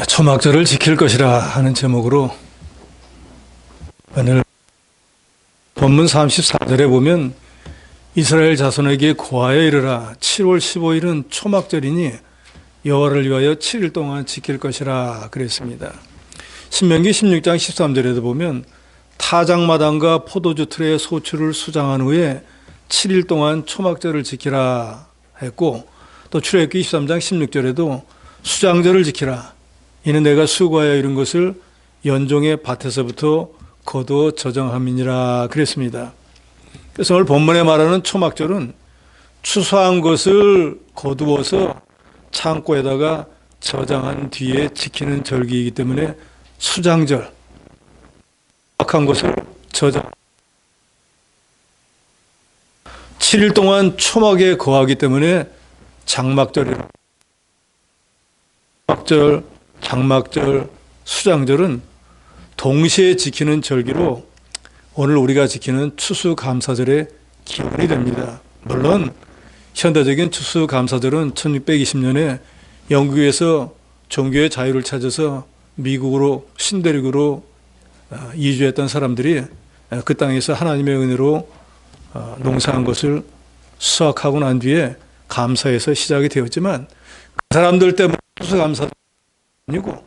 초막절을 지킬 것이라 하는 제목으로 오늘 본문 34절에 보면 이스라엘 자손에게 고하여 이르라 7월 15일은 초막절이니 여호와를 위하여 7일 동안 지킬 것이라 그랬습니다. 신명기 16장 13절에도 보면 타작마당과 포도주 틀에 소출을 수장한 후에 7일 동안 초막절을 지키라 했고, 또 출애굽기 23장 16절에도 수장절을 지키라, 이는 내가 수고하여 이룬 것을 연종의 밭에서부터 거두어 저장함이니라 그랬습니다. 그래서 오늘 본문에 말하는 초막절은 추수한 것을 거두어서 창고에다가 저장한 뒤에 지키는 절기이기 때문에 수장절, 수확한 것을 저장, 7일 동안 초막에 거하기 때문에 장막절이라. 초막절, 장막절, 수장절은 동시에 지키는 절기로 오늘 우리가 지키는 추수감사절의 기원이 됩니다. 물론 현대적인 추수감사절은 1620년에 영국에서 종교의 자유를 찾아서 미국으로 신대륙으로 이주했던 사람들이 그 땅에서 하나님의 은혜로 농사한 것을 수확하고 난 뒤에 감사에서 시작이 되었지만, 그 사람들 때문에 추수감사절이 아니고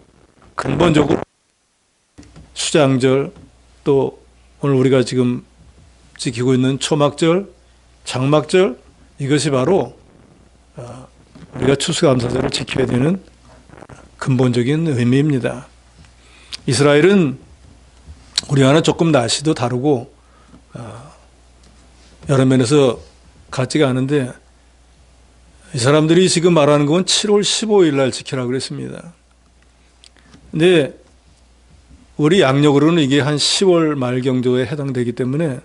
근본적으로 수장절, 또 오늘 우리가 지금 지키고 있는 초막절, 장막절, 이것이 바로 우리가 추수감사절을 지켜야 되는 근본적인 의미입니다. 이스라엘은 우리와는 조금 날씨도 다르고 여러 면에서 같지가 않은데, 이 사람들이 지금 말하는 건 7월 15일 날 지키라고 그랬습니다. 근데 우리 양력으로는 이게 한 10월 말경도에 해당되기 때문에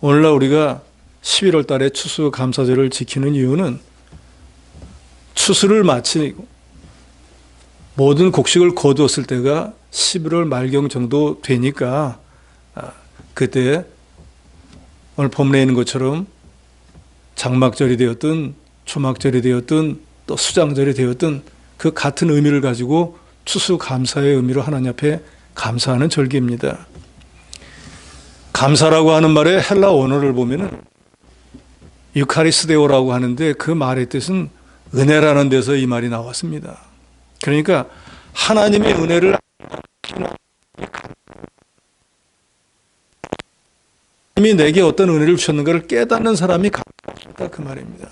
오늘날 우리가 11월 달에 추수감사절을 지키는 이유는 추수를 마치고 모든 곡식을 거두었을 때가 11월 말경 정도 되니까 그때 오늘 본문에 있는 것처럼 장막절이 되었든 초막절이 되었든 또 수장절이 되었든 그 같은 의미를 가지고 추수감사의 의미로 하나님 앞에 감사하는 절기입니다. 감사라고 하는 말의 헬라 원어를 보면은 유카리스데오라고 하는데, 그 말의 뜻은 은혜라는 데서 이 말이 나왔습니다. 그러니까 하나님의 은혜를, 하나님이 내게 어떤 은혜를 주셨는가를 깨닫는 사람이 감사하다, 그 말입니다.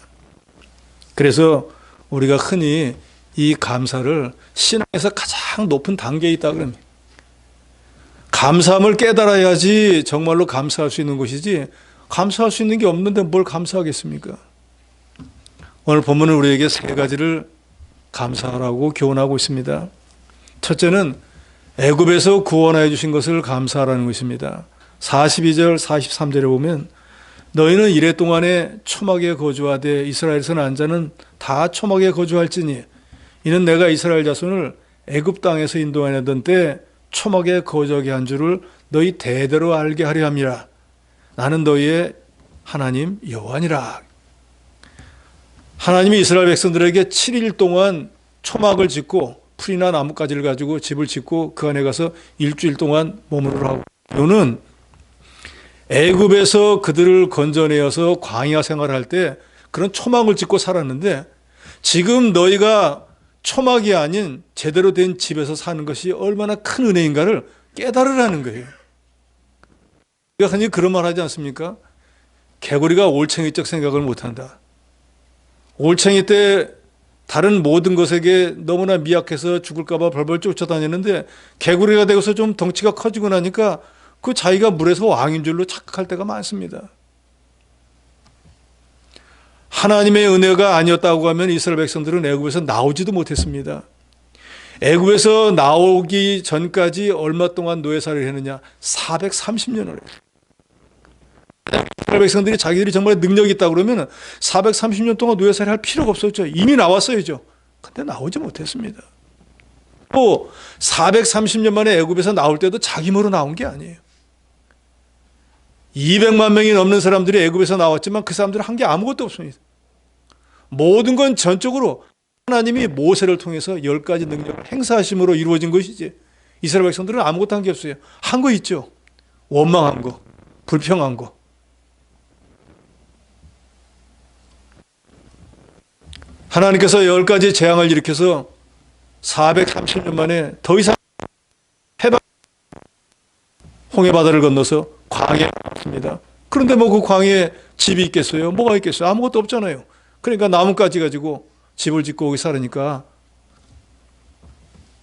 그래서 우리가 흔히 이 감사를 신앙에서 가장 높은 단계에 있다고 합니다. 감사함을 깨달아야지 정말로 감사할 수 있는 것이지, 감사할 수 있는 게 없는데 뭘 감사하겠습니까? 오늘 본문은 우리에게 세 가지를 감사하라고 교훈하고 있습니다. 첫째는 애굽에서 구원하여 주신 것을 감사하라는 것입니다. 42절 43절에 보면 너희는 이래 동안에 초막에 거주하되 이스라엘에서 난 자는 다 초막에 거주할지니 이는 내가 이스라엘 자손을 애굽 땅에서 인도하려던 때 초막에 거주하게 한 줄을 너희 대대로 알게 하려 함이라. 나는 너희의 하나님 여호와니라. 하나님이 이스라엘 백성들에게 7일 동안 초막을 짓고 풀이나 나뭇가지를 가지고 집을 짓고 그 안에 가서 일주일 동안 머무르라고. 이유는 애굽에서 그들을 건져내어서 광야 생활할 때 그런 초막을 짓고 살았는데, 지금 너희가 초막이 아닌 제대로 된 집에서 사는 것이 얼마나 큰 은혜인가를 깨달으라는 거예요. 우리가 흔히 그런 말 하지 않습니까? 개구리가 올챙이적 생각을 못한다. 올챙이 때 다른 모든 것에게 너무나 미약해서 죽을까 봐 벌벌 쫓아다녔는데, 개구리가 되고서 좀 덩치가 커지고 나니까 그 자기가 물에서 왕인 줄로 착각할 때가 많습니다. 하나님의 은혜가 아니었다고 하면 이스라엘 백성들은 애굽에서 나오지도 못했습니다. 애굽에서 나오기 전까지 얼마 동안 노예살이를 했느냐? 430년을 했어요. 이스라엘 백성들이 자기들이 정말 능력이 있다고 그러면 430년 동안 노예살이 할 필요가 없었죠. 이미 나왔어야죠. 근데 나오지 못했습니다. 또 430년 만에 애굽에서 나올 때도 자기 힘으로 나온 게 아니에요. 200만 명이 넘는 사람들이 애굽에서 나왔지만 그 사람들은 한 게 아무것도 없습니다. 모든 건 전적으로 하나님이 모세를 통해서 10가지 능력을 행사하심으로 이루어진 것이지. 이스라엘 백성들은 아무것도 한 게 없어요. 한 거 있죠. 원망한 거, 불평한 거. 하나님께서 10가지 재앙을 일으켜서 430년 만에 더 이상 해방 홍해 바다를 건너서 광야에 왔습니다. 그런데 뭐 그 광야에 집이 있겠어요? 뭐가 있겠어요? 아무것도 없잖아요. 그러니까 나뭇가지 가지고 집을 짓고 거기 살으니까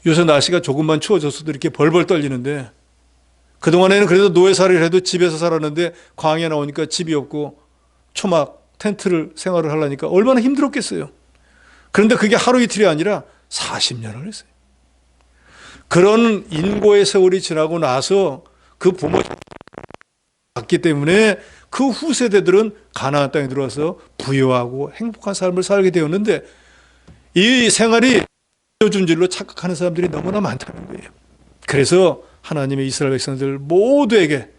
요새 날씨가 조금만 추워졌어도 이렇게 벌벌 떨리는데 그동안에는 그래도 노예살이를 해도 집에서 살았는데 광야에 나오니까 집이 없고 초막 텐트를 생활을 하려니까 얼마나 힘들었겠어요. 그런데 그게 하루 이틀이 아니라 40년을 했어요. 그런 인고의 세월이 지나고 나서 그 부모 봤기 때문에 그 후세대들은 가나안 땅에 들어와서 부유하고 행복한 삶을 살게 되었는데 이 생활이 준질로 착각하는 사람들이 너무나 많다는 거예요. 그래서 하나님의 이스라엘 백성들 모두에게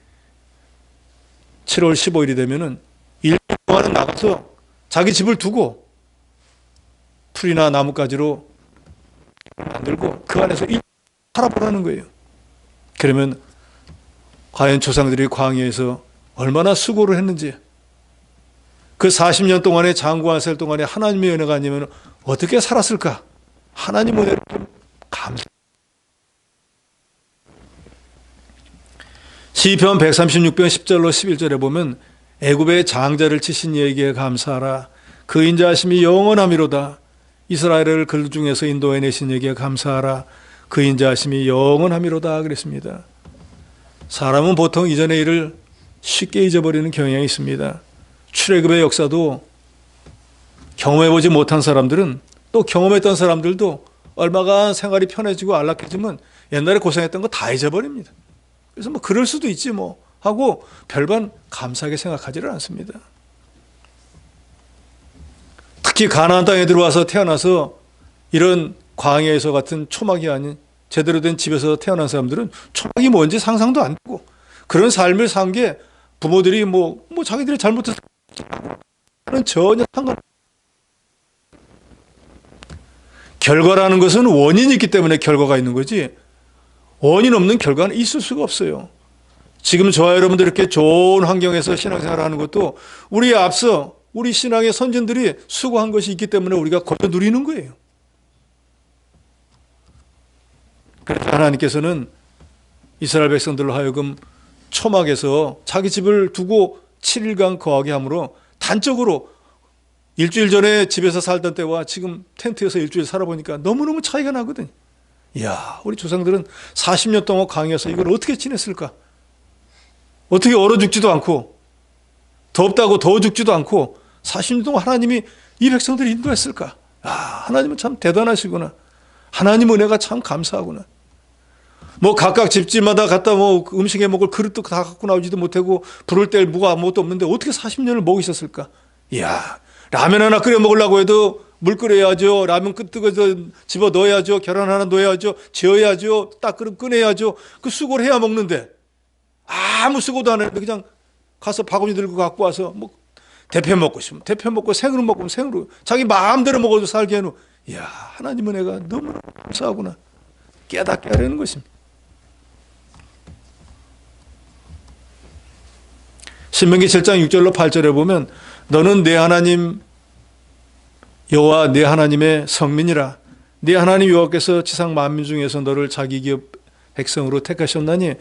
7월 15일이 되면은 1년 동안은 나가서 자기 집을 두고 풀이나 나뭇가지로 만들고 그 안에서 살아보라는 거예요. 그러면 과연 조상들이 광야에서 얼마나 수고를 했는지 그 40년 동안의 장구한 셀 동안에 하나님의 은혜가 아니면 어떻게 살았을까? 하나님 은혜를 좀 감사. 시편 136편 10절로 11절에 보면 애굽의 장자를 치신 이에게 감사하라. 그 인자하심이 영원하미로다. 이스라엘을 그 중에서 인도해내신 이에게 감사하라. 그 인자하심이 영원하미로다 그랬습니다. 사람은 보통 이전의 일을 쉽게 잊어버리는 경향이 있습니다. 출애굽의 역사도 경험해보지 못한 사람들은 또 경험했던 사람들도 얼마간 생활이 편해지고 안락해지면 옛날에 고생했던 거 다 잊어버립니다. 그래서 뭐 그럴 수도 있지 뭐 하고 별반 감사하게 생각하지를 않습니다. 특히 가나안 땅에 들어와서 태어나서 이런 광야에서 같은 초막이 아닌 제대로 된 집에서 태어난 사람들은 초막이 뭔지 상상도 안 되고 그런 삶을 산 게 부모들이 뭐 자기들이 잘못해서 전혀 상관. 결과라는 것은 원인이 있기 때문에 결과가 있는 거지 원인 없는 결과는 있을 수가 없어요. 지금 저와 여러분들 이렇게 좋은 환경에서 신앙생활을 하는 것도 우리 앞서 우리 신앙의 선진들이 수고한 것이 있기 때문에 우리가 거저 누리는 거예요. 그래서 하나님께서는 이스라엘 백성들로 하여금 초막에서 자기 집을 두고 7일간 거하게 함으로 단적으로 일주일 전에 집에서 살던 때와 지금 텐트에서 일주일 살아보니까 너무너무 차이가 나거든. 이야, 우리 조상들은 40년 동안 강해서 이걸 어떻게 지냈을까? 어떻게 얼어 죽지도 않고 덥다고 더워 죽지도 않고 40년 동안 하나님이 이 백성들을 인도했을까? 아, 하나님은 참 대단하시구나. 하나님 은혜가 참 감사하구나. 뭐 각각 집집마다 갖다 뭐 음식에 먹을 그릇도 다 갖고 나오지도 못하고 부를 뗄 무가 아무것도 없는데 어떻게 40년을 먹이셨을까? 이야, 라면 하나 끓여 먹으려고 해도 물 끓여야죠. 라면 뜨거워서 집어 넣어야죠. 계란 하나 넣어야죠. 지어야죠. 딱 그릇 꺼내야죠. 그 수고를 해야 먹는데 아무 수고도 안 했는데 그냥 가서 바구니 들고 갖고 와서 뭐 대패 먹고 싶으면 대패 먹고 생으로 먹으면 생으로 자기 마음대로 먹어도 살게 해놓은. 이야, 하나님 은혜가 너무나 감사하구나. 깨닫게 하려는 것입니다. 신명기 7장 6절로 8절에 보면 너는 내 하나님 여호와 내 하나님의 성민이라. 네 하나님 여호와께서 지상 만민 중에서 너를 자기 기업 백성으로 택하셨나니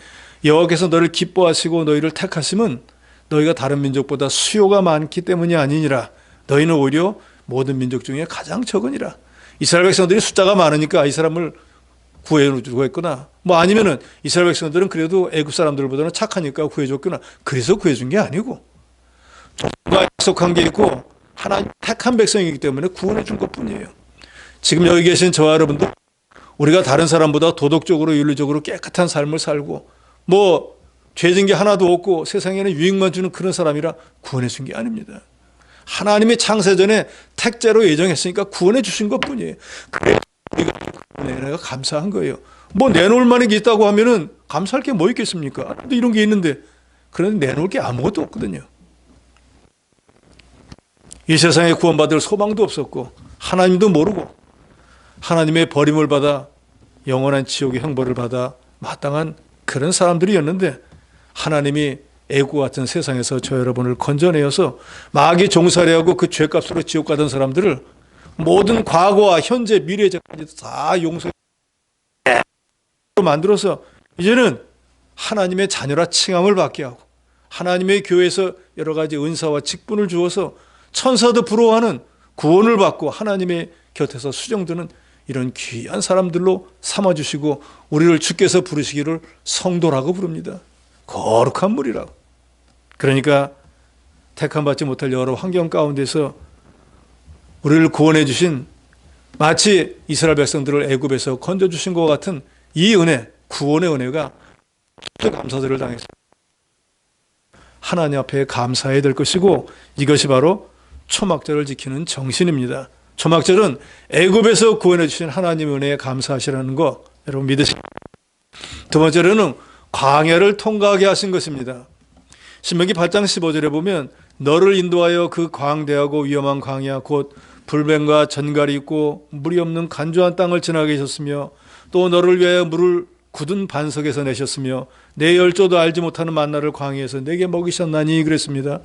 여호와께서 너를 기뻐하시고 너희를 택하심은 너희가 다른 민족보다 수요가 많기 때문이 아니니라. 너희는 오히려 모든 민족 중에 가장 적으니라. 이스라엘 백성들이 숫자가 많으니까 이 사람을 구해주고 했구나. 뭐 아니면은 이스라엘 백성들은 그래도 애굽 사람들보다는 착하니까 구해줬구나. 그래서 구해준 게 아니고 누가 약속한 게 있고 하나님 택한 백성이기 때문에 구원해 준 것뿐이에요. 지금 여기 계신 저와 여러분도 우리가 다른 사람보다 도덕적으로 윤리적으로 깨끗한 삶을 살고 뭐 죄진 게 하나도 없고 세상에는 유익만 주는 그런 사람이라 구원해 준 게 아닙니다. 하나님의 창세전에 택제로 예정했으니까 구원해 주신 것뿐이에요. 그래서 우리가 내가 감사한 거예요. 뭐 내놓을 만한 게 있다고 하면은 감사할 게 뭐 있겠습니까? 또 이런 게 있는데 그런데 내놓을 게 아무것도 없거든요. 이 세상에 구원받을 소망도 없었고 하나님도 모르고 하나님의 버림을 받아 영원한 지옥의 형벌을 받아 마땅한 그런 사람들이었는데, 하나님이 애국 같은 세상에서 저 여러분을 건져내어서 마귀 종살이하고 그 죄값으로 지옥 가던 사람들을 모든 과거와 현재 미래까지 다 용서로 만들어서 이제는 하나님의 자녀라 칭함을 받게 하고, 하나님의 교회에서 여러 가지 은사와 직분을 주어서 천사도 부러워하는 구원을 받고 하나님의 곁에서 수정되는 이런 귀한 사람들로 삼아주시고, 우리를 주께서 부르시기를 성도라고 부릅니다. 거룩한 무리라고. 그러니까 택함받지 못할 여러 환경 가운데서 우리를 구원해 주신, 마치 이스라엘 백성들을 애굽에서 건져주신 것 같은 이 은혜, 구원의 은혜가 감사들을 당했습니다. 하나님 앞에 감사해야 될 것이고, 이것이 바로 초막절을 지키는 정신입니다. 초막절은 애굽에서 구원해 주신 하나님의 은혜에 감사하시라는 거 여러분 믿으십니까? 두 번째로는 광야를 통과하게 하신 것입니다. 신명기 8장 15절에 보면 너를 인도하여 그 광대하고 위험한 광야 곧 불뱀과 전갈이 있고 물이 없는 간조한 땅을 지나게 하셨으며, 또 너를 위하여 물을 굳은 반석에서 내셨으며 내 열조도 알지 못하는 만나를 광야에서 내게 먹이셨나니 그랬습니다.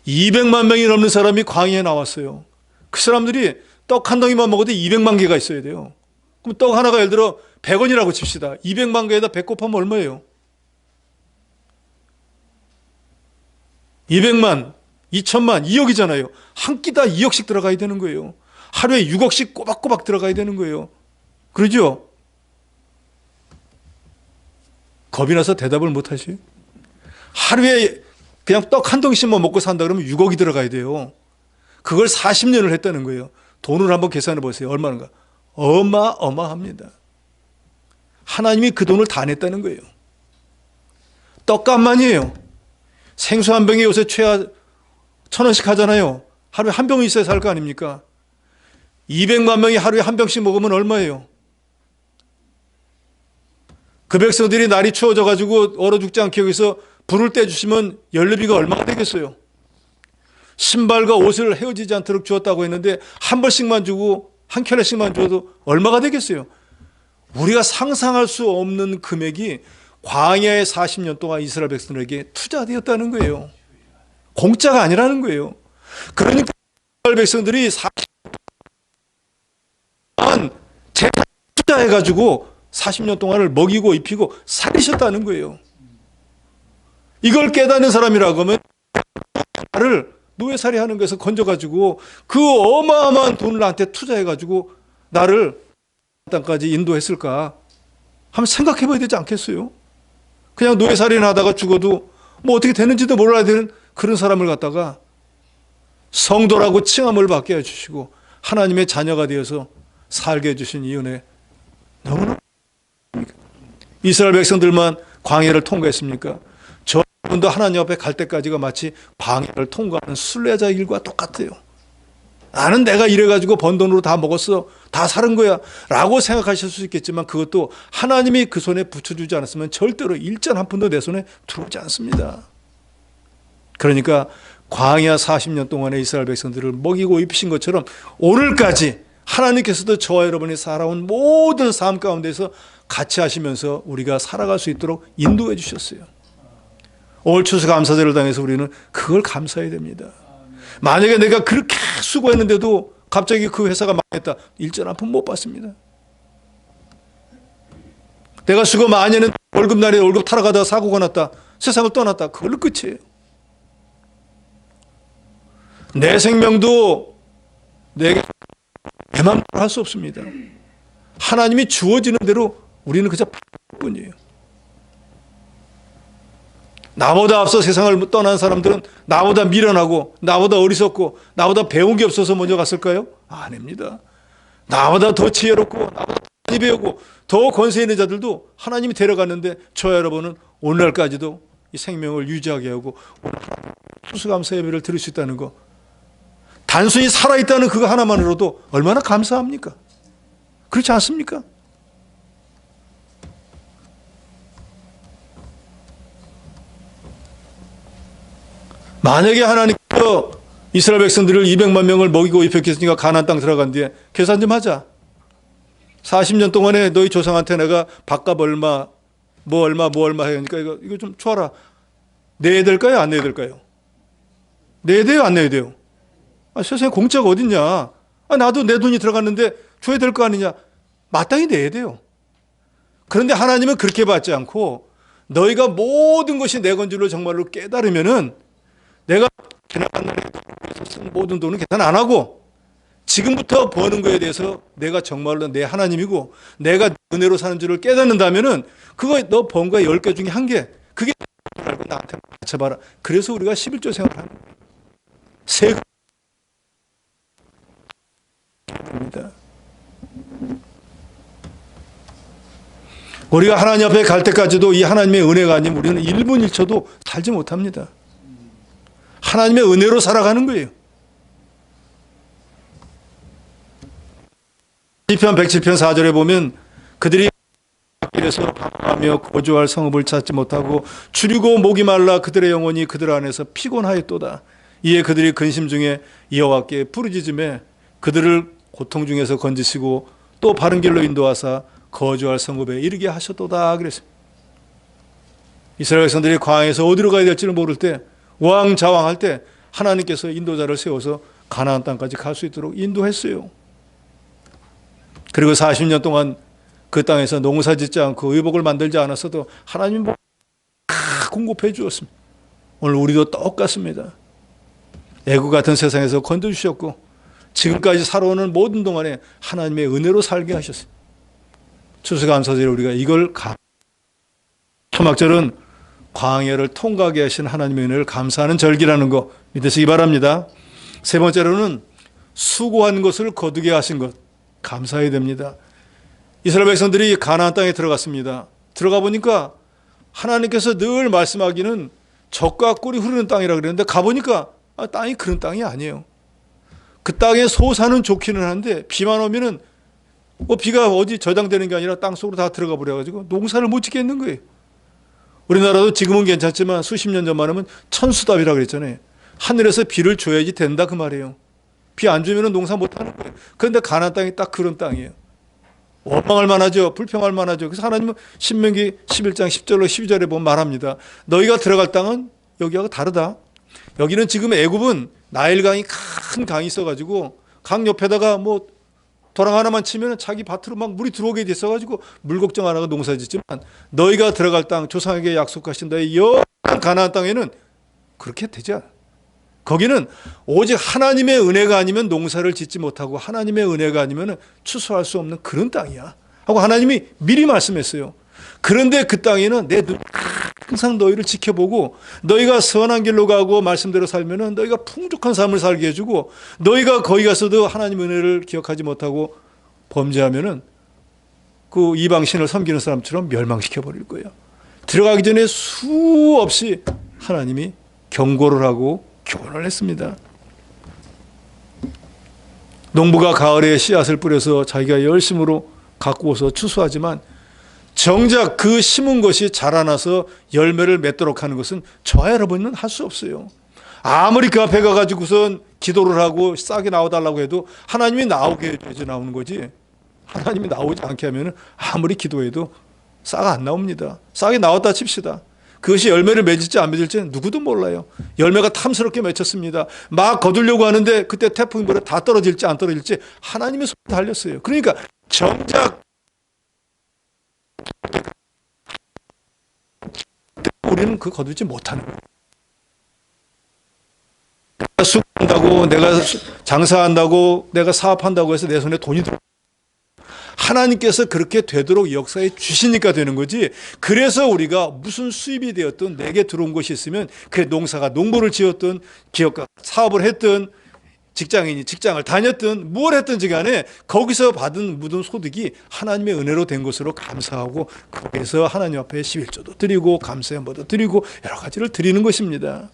200만 명이 넘는 사람이 광야에 나왔어요. 그 사람들이 떡 한 덩이만 먹어도 200만 개가 있어야 돼요. 그럼 떡 하나가 예를 들어 100원이라고 칩시다. 200만 개에다 100 곱하면 얼마예요? 200만, 2천만, 2억이잖아요. 한 끼다 2억씩 들어가야 되는 거예요. 하루에 6억씩 꼬박꼬박 들어가야 되는 거예요. 그러죠? 겁이 나서 대답을 못 하시요? 하루에 그냥 떡 한 덩이씩만 먹고 산다 그러면 6억이 들어가야 돼요. 그걸 40년을 했다는 거예요. 돈을 한번 계산해 보세요. 얼마인가? 어마어마합니다. 하나님이 그 돈을 다 냈다는 거예요. 떡값만이에요. 생수 한 병에 요새 최하 1,000원씩 하잖아요. 하루에 한 병이 있어야 살 거 아닙니까? 200만 명이 하루에 한 병씩 먹으면 얼마예요? 그 백성들이 날이 추워져 가지고 얼어 죽지 않게 여기서 불을 떼주시면 연료비가 얼마가 되겠어요? 신발과 옷을 헤어지지 않도록 주었다고 했는데 한 벌씩만 주고 한 켤레씩만 줘도 얼마가 되겠어요? 우리가 상상할 수 없는 금액이 광야의 40년 동안 이스라엘 백성들에게 투자되었다는 거예요. 공짜가 아니라는 거예요. 그러니까 이스라엘 백성들이 40년 투자해가지고 40년 동안을 먹이고 입히고 살리셨다는 거예요. 이걸 깨닫는 사람이라고 하면 나를 노예살이 하는 것에서 건져가지고 그 어마어마한 돈을 나한테 투자해가지고 나를 땅까지 인도했을까 한번 생각해 봐야 되지 않겠어요? 그냥 노예살이나 하다가 죽어도 뭐 어떻게 되는지도 몰라야 되는 그런 사람을 갖다가 성도라고 칭함을 받게 해주시고 하나님의 자녀가 되어서 살게 해주신 이 은혜 너무나. 이스라엘 백성들만 광야를 통과했습니까? 저분도 하나님 앞에 갈 때까지가 마치 광야를 통과하는 순례자 일과 똑같아요. 나는 내가 이래가지고 번 돈으로 다 먹었어, 다 사는 거야 라고 생각하실 수 있겠지만, 그것도 하나님이 그 손에 붙여주지 않았으면 절대로 일전 한 푼도 내 손에 들어오지 않습니다. 그러니까 광야 40년 동안의 이스라엘 백성들을 먹이고 입히신 것처럼 오늘까지 하나님께서도 저와 여러분이 살아온 모든 삶 가운데서 같이 하시면서 우리가 살아갈 수 있도록 인도해 주셨어요. 올 추수감사절을 당해서 우리는 그걸 감사해야 됩니다. 만약에 내가 그렇게 수고했는데도 갑자기 그 회사가 망했다, 일전 한 푼 못 받습니다. 내가 수고 많이 했는데 월급날에 월급 타러 가다가 사고가 났다, 세상을 떠났다, 그걸로 끝이에요. 내 생명도 내게 내 마음대로 할 수 없습니다. 하나님이 주어지는 대로 우리는 그저 뿐이에요. 나보다 앞서 세상을 떠난 사람들은 나보다 미련하고 나보다 어리석고 나보다 배운 게 없어서 먼저 갔을까요? 아닙니다. 나보다 더 지혜롭고 나보다 더 많이 배우고 더 권세 있는 자들도 하나님이 데려갔는데 저와 여러분은 오늘날까지도 이 생명을 유지하게 하고 오늘 추수감사 예배를 드릴 수 있다는 거, 단순히 살아있다는 그거 하나만으로도 얼마나 감사합니까? 그렇지 않습니까? 만약에 하나님께서 이스라엘 백성들을 200만 명을 먹이고 입혔겠으니까 가나안 땅 들어간 뒤에 계산 좀 하자. 40년 동안에 너희 조상한테 내가 밥값 얼마, 뭐 얼마 하니까 이거 좀 줘라. 내야 될까요? 안 내야 될까요? 내야 돼요? 안 내야 돼요? 세상에 공짜가 어딨냐? 나도 내 돈이 들어갔는데 줘야 될 거 아니냐? 마땅히 내야 돼요. 그런데 하나님은 그렇게 받지 않고 너희가 모든 것이 내 건 줄로 정말로 깨달으면은 내가 지나간 날에 쓴 모든 돈은 계산 안 하고 지금부터 버는 거에 대해서 내가 정말로 내 하나님이고 내가 은혜로 사는 줄을 깨닫는다면은 그거 너 번 거에 10개 중에 1개 그게 알고 나한테 맞춰봐라. 그래서 우리가 11조 생활하는 거예요. 세금입니다. 우리가 하나님 앞에 갈 때까지도 이 하나님의 은혜가 아니면 우리는 1분 1초도 살지 못합니다. 하나님의 은혜로 살아가는 거예요. 시편 107편 4절에 보면 그들이 길에서 방황하며 거주할 성읍을 찾지 못하고 주리고 목이 말라 그들의 영혼이 그들 안에서 피곤하였도다. 이에 그들이 근심 중에 여호와께 부르짖음에 그들을 고통 중에서 건지시고 또 바른 길로 인도하사 거주할 성읍에 이르게 하셨도다 그랬습니다. 이스라엘 백성들이 광야에서 어디로 가야 될지를 모를 때 우왕좌왕할 때 하나님께서 인도자를 세워서 가나안 땅까지 갈 수 있도록 인도했어요. 그리고 40년 동안 그 땅에서 농사 짓지 않고 의복을 만들지 않았어도 하나님이 다 공급해 주었습니다. 오늘 우리도 똑같습니다. 애국 같은 세상에서 건져주셨고 지금까지 살아오는 모든 동안에 하나님의 은혜로 살게 하셨어요. 추수감사절에 우리가 이걸 초막절은 광야를 통과하게 하신 하나님의 은혜를 감사하는 절기라는 거 믿으시기 바랍니다. 세 번째로는 수고한 것을 거두게 하신 것 감사해야 됩니다. 이스라엘 백성들이 가나안 땅에 들어갔습니다. 들어가 보니까 하나님께서 늘 말씀하기는 젖과 꿀이 흐르는 땅이라 그랬는데 가보니까 땅이 그런 땅이 아니에요. 그 땅에 소사는 좋기는 한데 비만 오면은 비가 어디 저장되는 게 아니라 땅 속으로 다 들어가 버려가지고 농사를 못 짓겠는 거예요. 우리나라도 지금은 괜찮지만 수십 년 전만 하면 천수답이라고 그랬잖아요. 하늘에서 비를 줘야지 된다 그 말이에요. 비 안 주면 농사 못 하는 거예요. 그런데 가나안 땅이 딱 그런 땅이에요. 원망할 만하죠. 불평할 만하죠. 그래서 하나님은 신명기 11장 10절로 12절에 보면 말합니다. 너희가 들어갈 땅은 여기하고 다르다. 여기는 지금 애굽은 나일강이 큰 강이 있어가지고 강 옆에다가 도랑 하나만 치면 자기 밭으로 막 물이 들어오게 됐어가지고 물 걱정 안 하고 농사 짓지만 너희가 들어갈 땅 조상에게 약속하신 너희 영원한 가나안 땅에는 그렇게 되지 않아. 거기는 오직 하나님의 은혜가 아니면 농사를 짓지 못하고 하나님의 은혜가 아니면 추수할 수 없는 그런 땅이야 하고 하나님이 미리 말씀했어요. 그런데 그 땅에는 내 눈 항상 너희를 지켜보고 너희가 선한 길로 가고 말씀대로 살면 너희가 풍족한 삶을 살게 해주고 너희가 거기 가서도 하나님의 은혜를 기억하지 못하고 범죄하면 그 이방신을 섬기는 사람처럼 멸망시켜버릴 거예요. 들어가기 전에 수없이 하나님이 경고를 하고 교훈을 했습니다. 농부가 가을에 씨앗을 뿌려서 자기가 열심으로 가꾸어서 추수하지만 정작 그 심은 것이 자라나서 열매를 맺도록 하는 것은 저와 여러분은 할 수 없어요. 아무리 그 앞에 가가지고선 기도를 하고 싹이 나와달라고 해도 하나님이 나오게 해줘야지 나오는 거지. 하나님이 나오지 않게 하면 아무리 기도해도 싹 안 나옵니다. 싹이 나왔다 칩시다. 그것이 열매를 맺을지 안 맺을지는 누구도 몰라요. 열매가 탐스럽게 맺혔습니다. 막 거두려고 하는데 그때 태풍이 불에 다 떨어질지 안 떨어질지 하나님의 손에 달렸어요. 그러니까 정작 우리는 그 거두지 못하는 거예요. 내가 수고한다고, 내가 장사한다고, 내가 사업한다고 해서 내 손에 돈이 들어. 하나님께서 그렇게 되도록 역사에 주시니까 되는 거지. 그래서 우리가 무슨 수입이 되었든 내게 들어온 것이 있으면 그 농사가 농부를 지었든 기업가 사업을 했든 직장인이 직장을 다녔든 뭘 했든지 간에 거기서 받은 모든 소득이 하나님의 은혜로 된 것으로 감사하고 거기서 하나님 앞에 11조도 드리고 감사의 뭐도 드리고 여러 가지를 드리는 것입니다.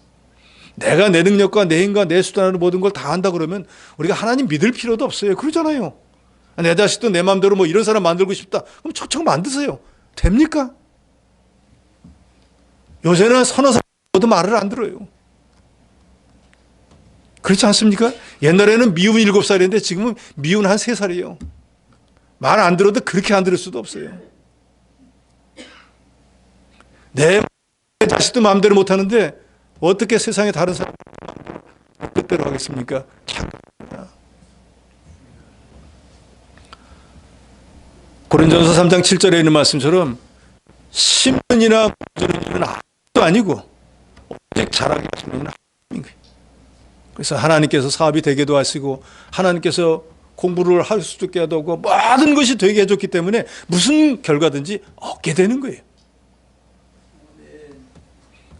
내가 내 능력과 내 힘과 내 수단으로 모든 걸 다 한다 그러면 우리가 하나님 믿을 필요도 없어요. 그러잖아요. 내 자식도 내 마음대로 이런 사람 만들고 싶다. 그럼 척척 만드세요. 됩니까? 요새는 서너 살도 말을 안 들어요. 그렇지 않습니까? 옛날에는 미운 7살인데 지금은 미운 한 3살이에요. 말 안 들어도 그렇게 안 들을 수도 없어요. 내 자식도 마음대로 못하는데 어떻게 세상에 다른 사람 뜻대로 하겠습니까? 고린전서 3장 7절에 있는 말씀처럼 심는이나 모르는 일은 아무도 아니고 오직 잘하게 하시는 이는 하나님인 거예요. 그래서 하나님께서 사업이 되게도 하시고 하나님께서 공부를 할 수 있게 하고 모든 것이 되게 해줬기 때문에 무슨 결과든지 얻게 되는 거예요.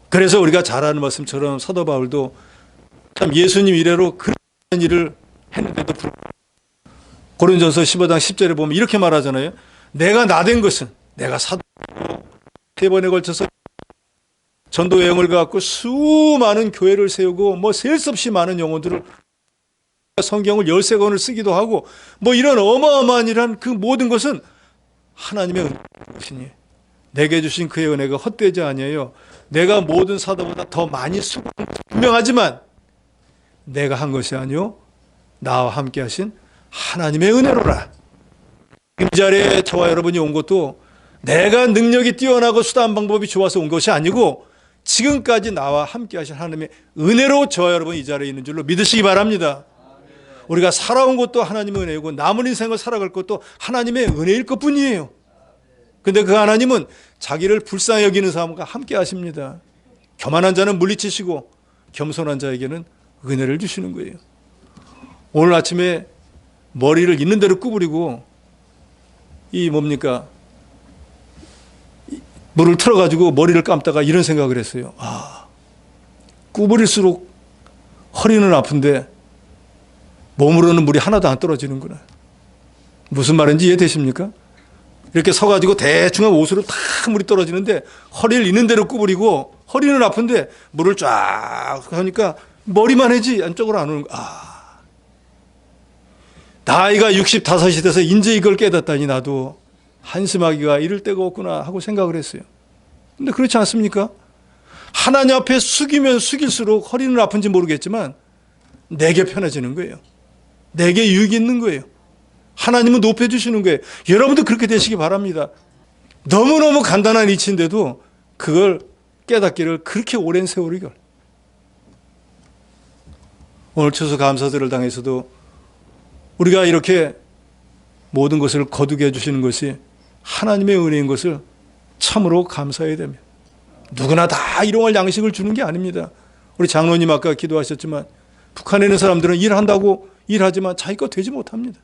그래서 우리가 잘 아는 말씀처럼 사도 바울도 참 예수님 이래로 그런 일을 했는데도 불구하고 고린전서 15장 10절에 보면 이렇게 말하잖아요. 내가 나된 것은 내가 사도로 3번에 걸쳐서 전도 여행을 갖고 수많은 교회를 세우고 뭐 셀 수 없이 많은 영혼들을 성경을 13권을 쓰기도 하고 뭐 이런 어마어마한 일한 그 모든 것은 하나님의 은혜이시니 내게 주신 그의 은혜가 헛되지 아니에요. 내가 모든 사도보다 더 많이 수고한 것은 분명하지만 내가 한 것이 아니요 나와 함께 하신 하나님의 은혜로라. 이 자리에 저와 여러분이 온 것도 내가 능력이 뛰어나고 수단 방법이 좋아서 온 것이 아니고 지금까지 나와 함께 하신 하나님의 은혜로 저와 여러분 이 자리에 있는 줄로 믿으시기 바랍니다. 우리가 살아온 것도 하나님의 은혜이고 남은 인생을 살아갈 것도 하나님의 은혜일 것뿐이에요. 근데 그 하나님은 자기를 불쌍히 여기는 사람과 함께 하십니다. 교만한 자는 물리치시고 겸손한 자에게는 은혜를 주시는 거예요. 오늘 아침에 머리를 있는 대로 구부리고 이 뭡니까? 물을 틀어가지고 머리를 감다가 이런 생각을 했어요. 구부릴수록 허리는 아픈데 몸으로는 물이 하나도 안 떨어지는구나. 무슨 말인지 이해되십니까? 이렇게 서가지고 대충 옷으로 다 물이 떨어지는데 허리를 있는 대로 구부리고 허리는 아픈데 물을 쫙 하니까 머리만 해지 안쪽으로 안 오는 거야. 나이가 65이 돼서 이제 이걸 깨닫다니 나도 한심하기가 이를 데가 없구나 하고 생각을 했어요. 근데 그렇지 않습니까? 하나님 앞에 숙이면 숙일수록 허리는 아픈지 모르겠지만 내게 편해지는 거예요. 내게 유익이 있는 거예요. 하나님은 높여주시는 거예요. 여러분도 그렇게 되시기 바랍니다. 너무너무 간단한 이치인데도 그걸 깨닫기를 그렇게 오랜 세월이 걸. 오늘 추수감사절을 당해서도 우리가 이렇게 모든 것을 거두게 해주시는 것이 하나님의 은혜인 것을 참으로 감사해야 됩니다. 누구나 다 일용할 양식을 주는 게 아닙니다. 우리 장로님 아까 기도하셨지만 북한에 있는 사람들은 일한다고 일하지만 자기 거 되지 못합니다.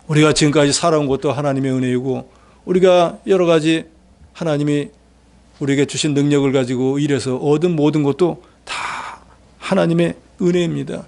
우리가 지금까지 살아온 것도 하나님의 은혜이고 우리가 여러 가지 하나님이 우리에게 주신 능력을 가지고 일해서 얻은 모든 것도 다 하나님의 은혜입니다.